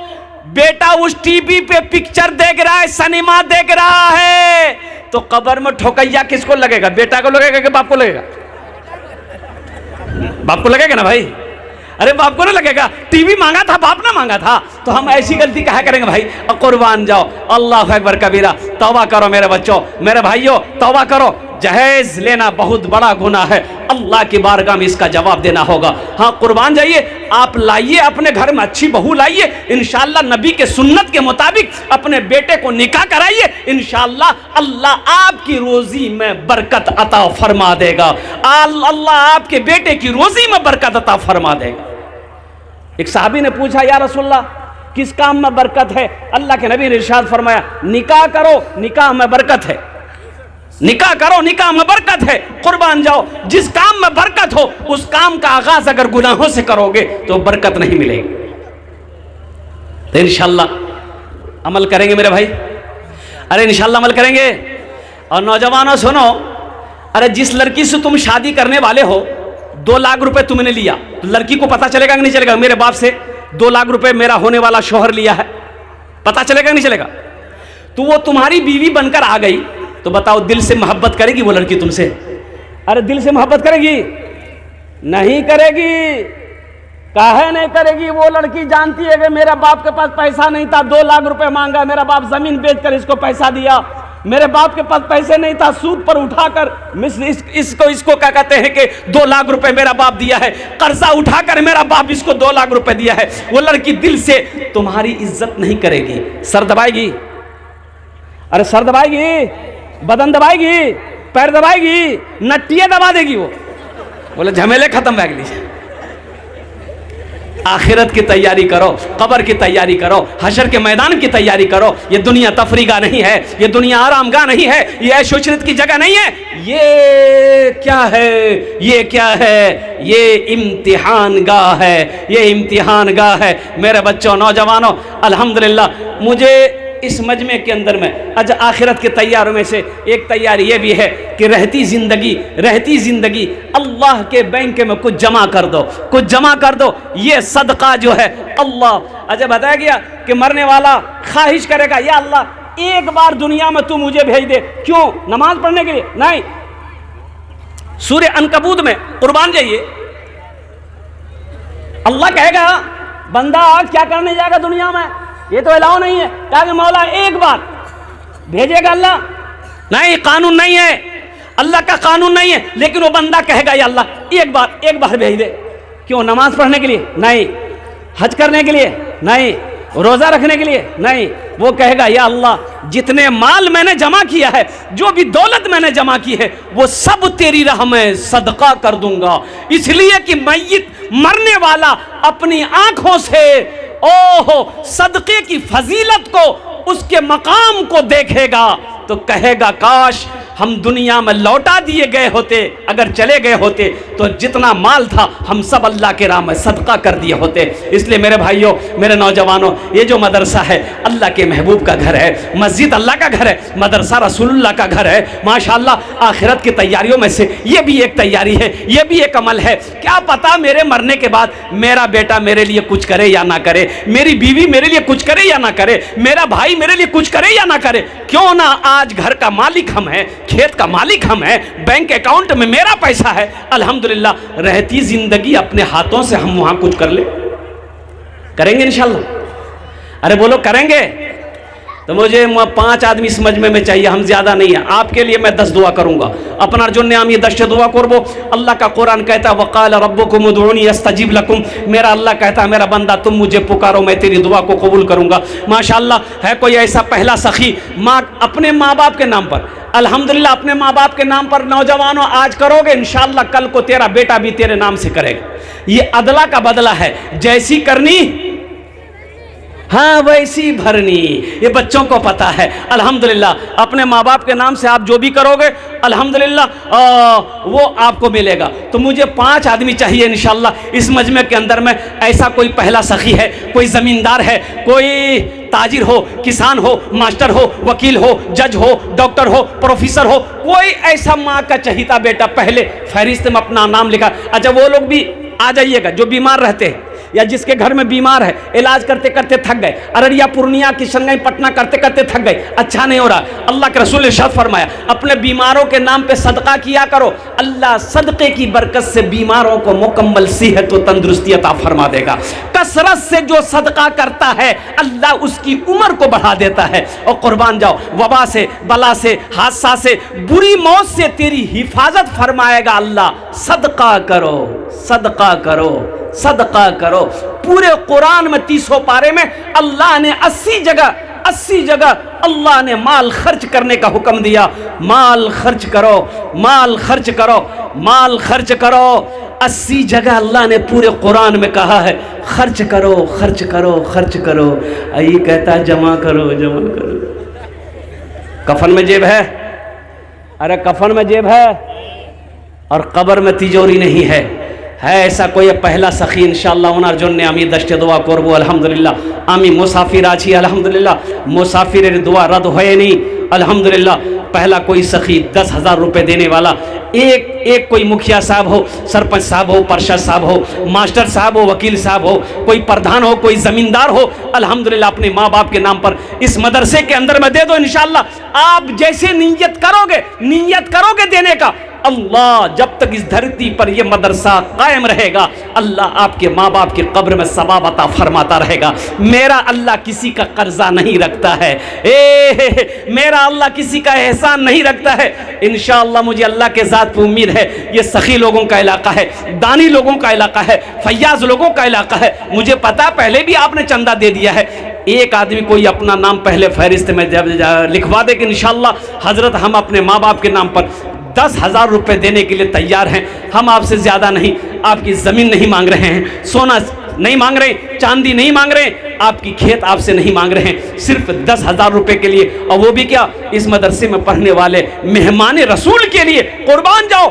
S1: बेटा उस टीवी पे पिक्चर देख रहा है, सिनेमा देख रहा है, तो कब्र में ठोकैया किसको लगेगा, बेटा को लगेगा कि बाप को लगेगा, बाप को लगेगा ना भाई, अरे बाप को ना लगेगा, टीवी मांगा था बाप ना मांगा था, तो हम ऐसी गलती कहा करेंगे भाई। और कुर्बान जाओ, अल्लाह अकबर कबीरा, तौबा करो मेरे बच्चों, मेरे भाइयों, तौबा करो। जहेज लेना बहुत बड़ा गुनाह है, अल्लाह की बारगाह में इसका जवाब देना होगा। हाँ कुर्बान जाइए, आप लाइए अपने घर में अच्छी बहू लाइए, इंशाअल्लाह नबी के सुन्नत के मुताबिक अपने बेटे को निकाह कराइए, इंशाअल्लाह अल्लाह आपकी रोजी में बरकत अता फरमा देगा, अल्लाह आपके बेटे की रोजी में बरकत अता फरमा देगा। एक साहबी ने पूछा, या रसूलल्लाह किस काम में बरकत है? अल्लाह के नबी ने इरशाद फरमाया, निकाह करो, निकाह में बरकत है, निकाह करो, निकाह में बरकत है। कुर्बान जाओ, जिस काम में बरकत हो उस काम का आगाज अगर गुनाहों से करोगे तो बरकत नहीं मिलेगी। तो इंशाअल्लाह अमल करेंगे मेरे भाई, अरे इंशाअल्लाह अमल करेंगे। और नौजवानों सुनो, अरे जिस लड़की से तुम शादी करने वाले हो, 2 लाख रुपए तुमने लिया, तो लड़की को पता चलेगा कि नहीं चलेगा, मेरे बाप से 2 लाख रुपए मेरा होने वाला शोहर लिया है, पता चलेगा नहीं चलेगा? तो वो तुम्हारी बीवी बनकर आ गई, तो बताओ दिल से मोहब्बत करेगी वो लड़की तुमसे? अरे दिल से मोहब्बत करेगी? नहीं करेगी। काहे नहीं करेगी? वो लड़की जानती है कि मेरा बाप के पास पैसा नहीं था, 2 लाख रुपए मांगा, मेरा बाप जमीन बेचकर इसको पैसा दिया, मेरे बाप के पास पैसे नहीं था, सूद पर उठाकर इसको क्या कहते हैं कि 2 लाख रुपए मेरा बाप दिया है, कर्जा उठाकर मेरा बाप इसको 2 लाख रुपए दिया है। वो लड़की दिल से तुम्हारी इज्जत नहीं करेगी, सर दबाएगी, अरे सर दबाएगी, बदन दबाएगी, पैर दबाएगी, नट्टियां दबा देगी, वो बोले झमेले खत्म बैग लीजिए। आखिरत की तैयारी करो, कब्र की तैयारी करो, हशर के मैदान की तैयारी करो। ये दुनिया तफरीगाह नहीं है, ये दुनिया आरामगाह नहीं है, ये ऐशोशरत की जगह नहीं है। ये क्या है? ये क्या है? ये इम्तिहान गाह है, ये इम्तिहान गाह है। मेरे बच्चों, नौजवानों, अल्हम्दुलिल्लाह मुझे इस मजमे के अंदर में अच्छा आखिरत के तैयारों में से एक तैयारी ये भी है कि रहती जिंदगी अल्लाह के बैंक में कुछ जमा कर दो, कुछ जमा कर दो। ये सदका जो है अल्लाह, अच्छा बताया गया कि मरने वाला ख्वाहिश करेगा, या अल्लाह एक बार दुनिया में तू मुझे भेज दे। क्यों? नमाज पढ़ने के लिए? नहीं। सूरह अनकबूत में कुर्बान जाइए, अल्लाह कहेगा बंदा क्या करने जाएगा दुनिया में? ये तो अलाउ नहीं है। कहा कि मौला एक बार भेजेगा अल्लाह? नहीं, कानून नहीं है, अल्लाह का कानून नहीं है। लेकिन वो बंदा कहेगा या अल्लाह एक बार भेज दे। क्यों? नमाज पढ़ने के लिए? नहीं। हज करने के लिए? नहीं। रोजा रखने के लिए? नहीं। वो कहेगा या अल्लाह जितने माल मैंने जमा किया है, जो भी दौलत मैंने जमा की है, वो सब तेरी राह में सदका कर दूंगा। इसलिए कि मय्यत मरने वाला अपनी आंखों से ओहो सदके की फजीलत को, उसके मकाम को देखेगा। तो कहेगा काश हम दुनिया में लौटा दिए गए होते, अगर चले गए होते तो जितना माल था हम सब अल्लाह के राह में सदका कर दिए होते। इसलिए मेरे भाइयों, मेरे नौजवानों, ये जो मदरसा है अल्लाह के महबूब का घर है, मस्जिद अल्लाह का घर है, मदरसा रसूलुल्लाह का घर है। माशाअल्लाह आखिरत की तैयारियों में से ये भी एक तैयारी है, ये भी एक अमल है। क्या पता मेरे मरने के बाद मेरा बेटा मेरे लिए कुछ करे या ना करे, मेरी बीवी मेरे लिए कुछ करे या ना करे, मेरा भाई मेरे लिए कुछ करे या ना करे। क्यों ना आज घर का मालिक हम हैं, खेत का मालिक हम हैं, बैंक अकाउंट में मेरा पैसा है, अल्हम्दुलिल्लाह, रहती जिंदगी अपने हाथों से हम वहां कुछ कर ले, करेंगे इंशाल्लाह। अरे बोलो करेंगे। तो मुझे 5 आदमी इस मजमे में चाहिए, हम ज्यादा नहीं है। आपके लिए मैं 10 दुआ करूंगा, अपना जो नाम ये 10 दुआ करबो। अल्लाह का कुरान कहता है वक़ाल रब्बुकुम उदऊनी अस्तजीब लकुम, मेरा अल्लाह कहता है मेरा बंदा तुम मुझे पुकारो मैं तेरी दुआ को कबूल करूंगा। माशाअल्लाह है कोई ऐसा पहला सखी अपने माँ बाप के नाम पर, अल्हम्दुलिल्लाह अपने माँ बाप के नाम पर नौजवानों आज करोगे, इंशाअल्लाह कल को तेरा बेटा भी तेरे नाम से करेगा। ये अदला का बदला है, जैसी करनी हाँ वैसी भरनी, ये बच्चों को पता है। अल्हम्दुलिल्लाह अपने माँ बाप के नाम से आप जो भी करोगे अल्हम्दुलिल्लाह वो आपको मिलेगा। तो मुझे 5 आदमी चाहिए इंशाअल्लाह इस मजमे के अंदर में। ऐसा कोई पहला सखी है, कोई ज़मींदार है, कोई ताजिर हो, किसान हो, मास्टर हो, वकील हो, जज हो, डॉक्टर हो, प्रोफेसर हो, कोई ऐसा माँ का चहीता बेटा पहले फहरिस्त में अपना नाम लिखा। अच्छा वो लोग भी आ जाइएगा जो बीमार रहते हैं या जिसके घर में बीमार है, इलाज करते करते थक गए, अररिया पूर्णिया किशनगंज पटना करते करते थक गए, अच्छा नहीं हो रहा, अल्लाह के रसूल ने इरशाद फरमाया अपने बीमारों के नाम पे सदका किया करो, अल्लाह सदक़े की बरकत से बीमारों को मुकम्मल सेहत व तंदुरुस्ती अता फरमा देगा। कसरत से जो सदका करता है अल्लाह उसकी उम्र को बढ़ा देता है। और कुर्बान जाओ, वबा से, बला से, हादसा से, बुरी मौत से तेरी हिफाजत फरमाएगा अल्लाह। सदका करो, सदका करो, सदका करो। पूरे कुरान में 30 पारे में अल्लाह ने 80 जगह अल्लाह ने माल खर्च करने का हुक्म दिया। माल खर्च करो, माल खर्च करो, माल खर्च करो। 80 जगह अल्लाह ने पूरे कुरान में कहा है खर्च करो, खर्च करो, खर्च करो। ये कहता है जमा करो, जमा करो। कफन में जेब है, अरे कफन में जेब है और कब्र में तिजोरी नहीं है। ऐसा कोई पहला सखी इंशाअल्लाह ওনার জন্য আমি 10টি দোয়া করব। আলহামদুলিল্লাহ আমি মুসাফির আছি, আলহামদুলিল্লাহ মুসাফিরের দোয়া रद्द হয়নি। अल्हम्दुलिल्लाह पहला कोई सखी 10,000 रुपये देने वाला, एक कोई मुखिया साहब हो, सरपंच साहब हो, पार्षद साहब हो, मास्टर साहब हो, वकील साहब हो, कोई प्रधान हो, कोई जमींदार हो, अल्हम्दुलिल्लाह अपने माँ बाप के नाम पर इस मदरसे के अंदर में दे दो। इंशाअल्लाह आप जैसे नीयत करोगे देने का, अल्लाह जब तक इस धरती पर यह मदरसा कायम रहेगा अल्लाह आपके माँ बाप के कब्र में सवाब अता फरमाता रहेगा। मेरा अल्लाह किसी का कर्जा नहीं रखता है, मेरा अल्लाह किसी का एहसान नहीं रखता है। इंशाअल्लाह मुझे अल्लाह के ज़ात पे उम्मीद है ये सखी लोगों का इलाका है, दानी लोगों का इलाका है, फैयाज लोगों का इलाका है। मुझे पता पहले भी आपने चंदा दे दिया है। एक आदमी कोई अपना नाम पहले फहरिस्त में लिखवा दे कि इंशाअल्लाह हजरत हम अपने माँ बाप के नाम पर 10,000 रुपये देने के लिए तैयार हैं। हम आपसे ज़्यादा नहीं, आपकी ज़मीन नहीं मांग रहे हैं, सोना नहीं मांग रहे, चांदी नहीं मांग रहे, आपकी खेत आपसे नहीं मांग रहे हैं, सिर्फ 10,000 रुपये के लिए, और वो भी क्या इस मदरसे में पढ़ने वाले मेहमान रसूल के लिए। कुर्बान जाओ,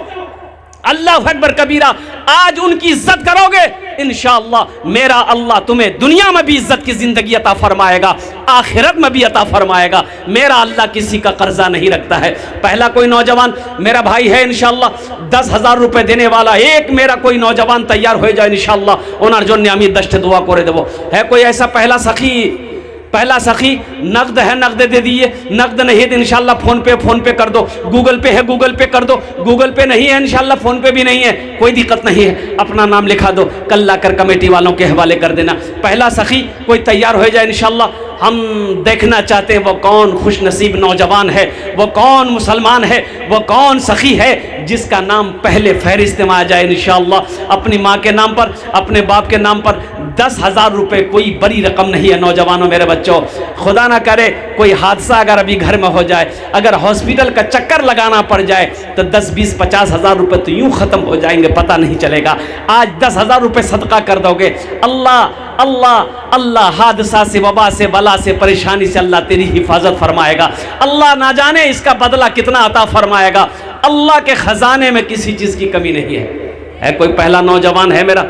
S1: अल्लाह अकबर कबीरा। आज उनकी इज्जत करोगे इंशाअल्लाह मेरा अल्लाह तुम्हें दुनिया में भी इज्जत की जिंदगी अता फरमाएगा, आखिरत में भी अता फरमाएगा। मेरा अल्लाह किसी का कर्जा नहीं रखता है। पहला कोई नौजवान मेरा भाई है इंशाअल्लाह 10,000 रुपये देने वाला, एक मेरा कोई नौजवान तैयार हो जाए इंशाअल्लाह ओनार जोन्ने आमी 10 दुआ करे देवो। है कोई ऐसा पहला सखी नकद है, नकद दे दिए, नकद नहीं है तो इंशाल्लाह फोन पे कर दो, गूगल पे है गूगल पे कर दो, गूगल पे नहीं है इंशाल्लाह फोन पे भी नहीं है, कोई दिक्कत नहीं है, अपना नाम लिखा दो, कल लाकर कमेटी वालों के हवाले कर देना। पहला सखी कोई तैयार हो जाए इंशाल्लाह। हम देखना चाहते हैं वो कौन खुश नसीब नौजवान है, वो कौन मुसलमान है, वो कौन सखी है जिसका नाम पहले फहरिस्त में आ जाए इंशाअल्लाह। अपनी माँ के नाम पर, अपने बाप के नाम पर 10,000 रुपये कोई बड़ी रकम नहीं है नौजवानों, मेरे बच्चों। खुदा ना करे कोई हादसा अगर अभी घर में हो जाए, अगर हॉस्पिटल का चक्कर लगाना पड़ जाए तो 10, 20, 50,000 रुपये तो यूं ख़त्म हो जाएंगे, पता नहीं चलेगा। आज 10,000 रुपये सदका कर दोगे, अल्लाह अल्लाह अल्लाह हादसा से, वबा से, बला से, परेशानी से अल्लाह तेरी हिफाजत फरमाएगा। अल्लाह ना जाने इसका बदला कितना अता फरमाएगा। अल्लाह के ख़जाने में किसी चीज़ की कमी नहीं है। कोई पहला नौजवान है मेरा,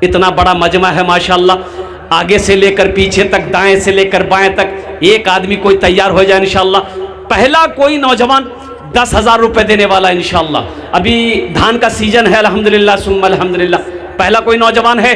S1: इतना बड़ा मजमा है माशाअल्लाह, आगे से लेकर पीछे तक, दाएं से लेकर बाएं तक एक आदमी कोई तैयार हो जाए इंशाअल्लाह। पहला कोई नौजवान 10,000 रुपये देने वाला इंशाअल्लाह। अभी धान का सीजन है अल्हम्दुलिल्लाह सुम्मा अल्हम्दुलिल्लाह। पहला कोई नौजवान है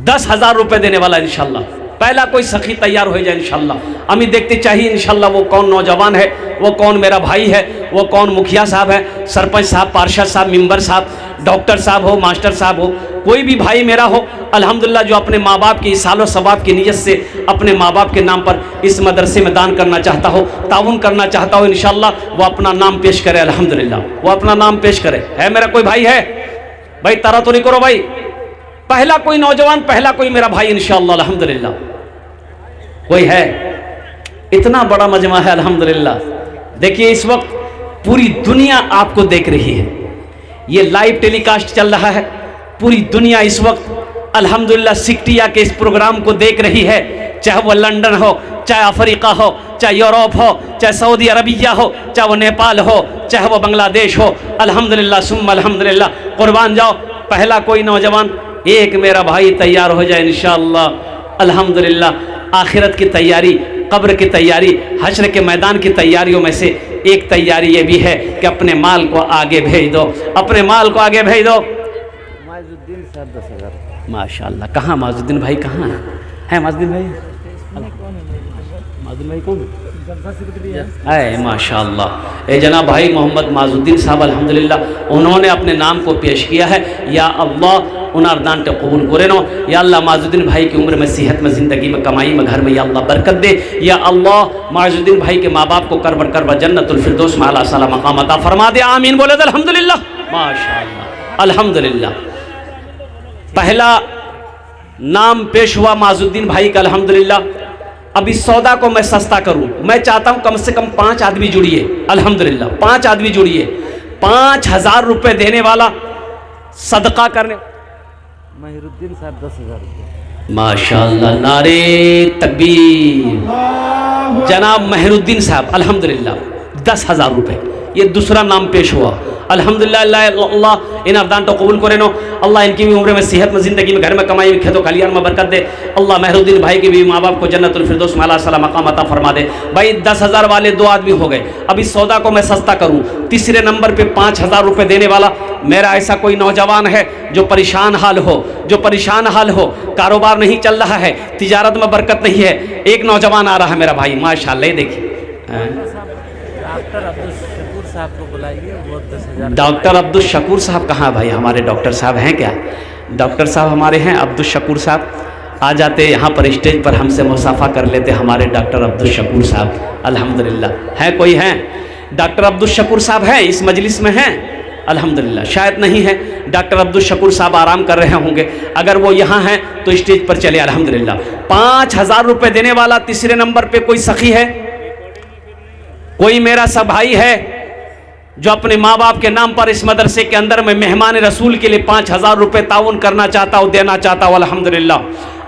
S1: 10,000 रुपये देने वाला इंशाअल्लाह। पहला कोई सखी तैयार हो जाए इंशाअल्लाह। हमें देखते चाहिए इंशाअल्लाह वो कौन नौजवान है, वो कौन मेरा भाई है, वो कौन मुखिया साहब है, सरपंच साहब, पार्षद साहब, मेंबर साहब, डॉक्टर साहब हो, मास्टर साहब हो, कोई भी भाई मेरा हो अल्हम्दुलिल्लाह, जो अपने माँ बाप की सालो सवाब की नीयत से अपने माँ बाप के नाम पर इस मदरसे में दान करना चाहता हो, ताउन करना चाहता हो इंशाअल्लाह, वो अपना नाम पेश करे अल्हम्दुलिल्लाह, वो अपना नाम पेश करे। है मेरा कोई भाई है भाई? तारा तो नहीं करो भाई। पहला कोई नौजवान, पहला कोई मेरा भाई इंशाअल्लाह अल्हम्दुलिल्लाह। कोई है? इतना बड़ा मजमा है अल्हम्दुलिल्लाह। देखिए इस वक्त पूरी दुनिया आपको देख रही है, ये लाइव टेलीकास्ट चल रहा है, पूरी दुनिया इस वक्त अल्हम्दुलिल्लाह सिकटिया के इस प्रोग्राम को देख रही है, चाहे वो लंदन हो, चाहे अफ्रीका हो, चाहे यूरोप हो, चाहे सऊदी अरबिया हो, चाहे वो नेपाल हो, चाहे वो बांग्लादेश हो। अल्हम्दुलिल्लाह सुम्मा अल्हम्दुलिल्लाह, कुर्बान जाओ। पहला कोई नौजवान, एक मेरा भाई तैयार हो जाए इंशाअल्लाह अल्हम्दुलिल्लाह। आखिरत की तैयारी, कब्र की तैयारी, हश्र के मैदान की तैयारियों में से एक तैयारी ये भी है कि अपने माल को आगे भेज दो, अपने माल को आगे भेज दो। माजुद्दीन साहब 10,000 माशाअल्लाह। कहाँ माजुद्दीन भाई, कहाँ है माजुद्दीन भाई? माजुद्दीन भाई कौन है? माशाअल्लाह। ए जनाब भाई मोहम्मद माजुद्दीन साहब अल्हम्दुलिल्लाह, उन्होंने अपने नाम को पेश किया है। या अल्लाह उनार दान कबूल करे नो। या अल्लाह माजुद्दीन भाई की उम्र में, सेहत में, ज़िंदगी में, कमाई में, घर में या अल्लाह बरकत दे। या अल्लाह माजुद्दीन भाई के माँ बाप को करबर करबर जन्नतुल फिरदौस में आला साला मकाम अता फरमा दे। आमीन बोले तो अल्हम्दुलिल्लाह माशाअल्लाह अल्हम्दुलिल्लाह। पहला नाम पेश हुआ माजुद्दीन भाई का अल्हम्दुलिल्लाह। अब इस सौदा को मैं सस्ता करूं, मैं चाहता हूं कम से कम 5 आदमी जुड़िए अल्हम्दुलिल्लाह, 5 आदमी जुड़िए। 5,000 रुपये देने वाला सदका करने। महिरुद्दीन साहब 10,000 रुपये माशाअल्लाह, नारे तकबीर। जनाब महिरुद्दीन साहब अल्हम्दुलिल्लाह 10,000 रुपये, ये दूसरा नाम पेश हुआ अल्हम्दुलिल्लाह। अल्लाह इन अवदान तो कबूल करे नो। अल्लाह इनकी भी उम्र में, सेहत में, ज़िंदगी में, घर में, कमाई में, खेतों खलियान में बरकत दे। अल्लाह महरुद्दीन भाई के भी माँ बाप को जन्नतुल फिरदौस में आला साला मकाम अता फरमा दे। भाई 10,000 वाले 2 आदमी हो गए। अब इस सौदा को मैं सस्ता करूँ, तीसरे नंबर पे 5,000 रुपये देने वाला मेरा ऐसा कोई नौजवान है जो परेशान हाल हो, जो परेशान हाल हो, कारोबार नहीं चल रहा है, तिजारत में बरकत नहीं है। एक नौजवान आ रहा है मेरा भाई माशाअल्लाह, देखिए डॉक्टर अब्दुल शकूर साहब। कहाँ भाई हमारे डॉक्टर साहब हैं क्या? डॉक्टर साहब हमारे हैं अब्दुल शकूर साहब, आ जाते यहाँ पर स्टेज पर हमसे मुसाफा कर लेते हमारे डॉक्टर अब्दुल शकूर साहब अल्हम्दुलिल्लाह। है कोई है? डॉक्टर अब्दुल शकूर साहब हैं इस मजलिस में हैं अल्हम्दुलिल्लाह? शायद नहीं है। डॉक्टर अब्दुल शकूर साहब आराम कर रहे होंगे, अगर वो यहाँ हैं तो स्टेज पर चले अल्हम्दुलिल्लाह। 5,000 रुपये देने वाला तीसरे नंबर पर कोई सखी है, कोई मेरा सब भाई है जो अपने माँ बाप के नाम पर इस मदरसे के अंदर में मेहमान रसूल के लिए 5,000 रुपये ताउन करना चाहता हो, देना चाहता हो अल्हम्दुलिल्लाह।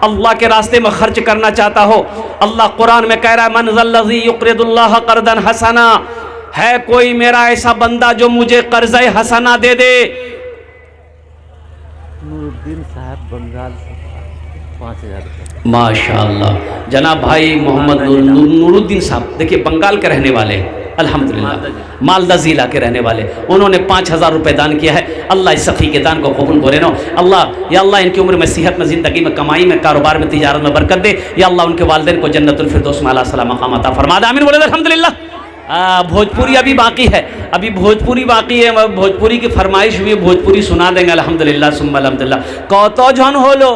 S1: अल्लाह के रास्ते में खर्च करना चाहता हो। अल्लाह कुरान में कह रहा है मन ज़ल्लज़ी युक़रिदुल्लाह क़र्ज़न हसना। है कोई मेरा ऐसा बंदा जो मुझे कर्ज़ हसना दे दे? नूरुद्दीन साहब बंगाल से 5,000 रुपये माशाअल्लाह। जनाब भाई मोहम्मद नूरुद्दीन साहब देखिए बंगाल के रहने वाले अल्हम्दुलिल्लाह, मालदा ज़िला के रहने वाले, उन्होंने 5,000 रुपये दान किया है। अल्लाह इस सफ़ी के दान को कबूल करे नो। अल्लाह या अल्लाह इनकी उम्र में, सेहत में, ज़िंदगी में, कमाई में, कारोबार में, तिजारत में बरकत दे। या अल्लाह उनके वालिदैन को जन्नतुल फिरदौस में आला साला मकाम अता फरमा दे। आमीन बोले अल्हम्दुलिल्लाह। भोजपुरी अभी बाकी है, अभी भोजपुरी बाकी है, भोजपुरी की फरमाइश हुई, भोजपुरी सुना देंगे अल्हम्दुलिल्लाह सुम्मा अल्हम्दुलिल्लाह। कौतो जन हो लो,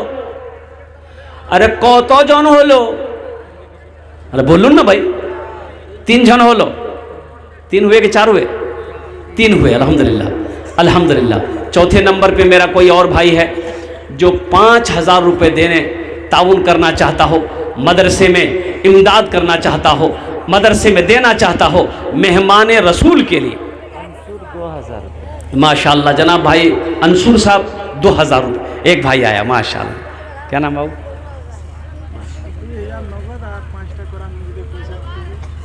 S1: अरे कौतो जन हो लो, अरे बोलूँ ना भाई, 3 जन हो लो। 3 हुए कि 4 हुए? 3 हुए अल्हम्दुलिल्लाह अल्हम्दुलिल्लाह। चौथे नंबर पे मेरा कोई और भाई है जो 5,000 रुपये देने ताउन करना चाहता हो, मदरसे में इमदाद करना चाहता हो, मदरसे में देना चाहता हो मेहमान रसूल के लिए,
S3: 2000
S1: माशाल्लाह जनाब भाई अंसुर साहब 2000 रुपये। एक भाई आया माशाल्लाह, क्या नाम बाबू?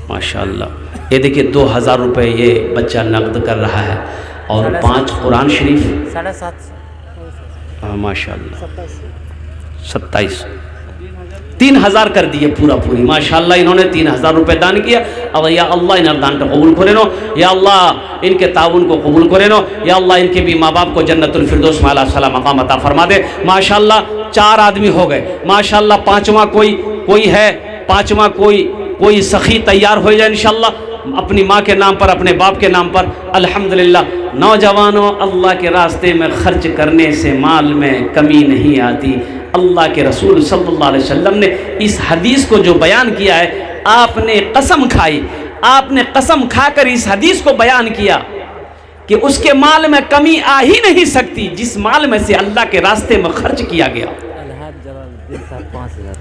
S1: माशाल्लाह, ये देखिए 2000 रुपये ये बच्चा नकद कर रहा है और 5 कुरान शरीफ
S3: 750
S1: माशाल्लाह 27 3000 कर दिए पूरा पूरी माशाल्लाह। इन्होंने 3000 रुपये दान किया। अब या अल्लाह इन दान को कबूल करे नो, या अल्लाह इनके ताउन को कबूल करे नो, या अल्लाह इनके भी माँ बाप को जन्नतुल फिरदौस में आला सलाम मकाम अता फरमा दे। माशाल्लाह 4 आदमी हो गए माशाल्लाह। पाँचवा कोई है, पाँचवा कोई सखी तैयार हो जाए इंशाल्लाह अपनी माँ के नाम पर, अपने बाप के नाम पर। अल्हम्दुलिल्लाह नौजवानों, अल्लाह के रास्ते में खर्च करने से माल में कमी नहीं आती। अल्लाह के रसूल सल्लल्लाहु अलैहि वसल्लम ने इस हदीस को जो बयान किया है, आपने कसम खाई, आपने कसम खाकर इस हदीस को बयान किया कि उसके माल में कमी आ ही नहीं सकती जिस माल में से अल्लाह के रास्ते में खर्च किया गया।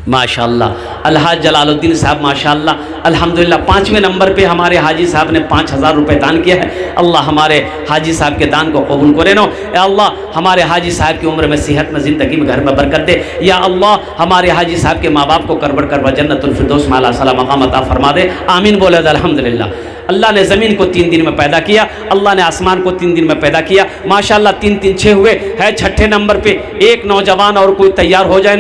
S1: माशाल्लाह अलहाज जलालुद्दीन साहब माशाल्लाह अल्हम्दुलिल्लाह 5वें नंबर पे हमारे हाजी साहब ने 5000 रुपये दान किया है। अल्लाह हमारे हाजी साहब के दान को कबूल करे नो। या अल्लाह हमारे हाजी साहब की उम्र में, सेहत में, ज़िंदगी में, घर में बरकत दे। या अल्लाह हमारे हाजी साहब के माँ बाप को करबड़ करबा जन्नतुल फिरदौस में आला सलाम मकाम अता फरमा दे। आमीन बोले अल्हम्दुलिल्लाह। अल्लाह ने ज़मीन को 3 दिन में पैदा किया, अल्लाह ने आसमान को 3 दिन में पैदा किया। माशाल्लाह 3 3 6 हुए है। 6ठे नंबर पे एक नौजवान और कोई तैयार हो जाए।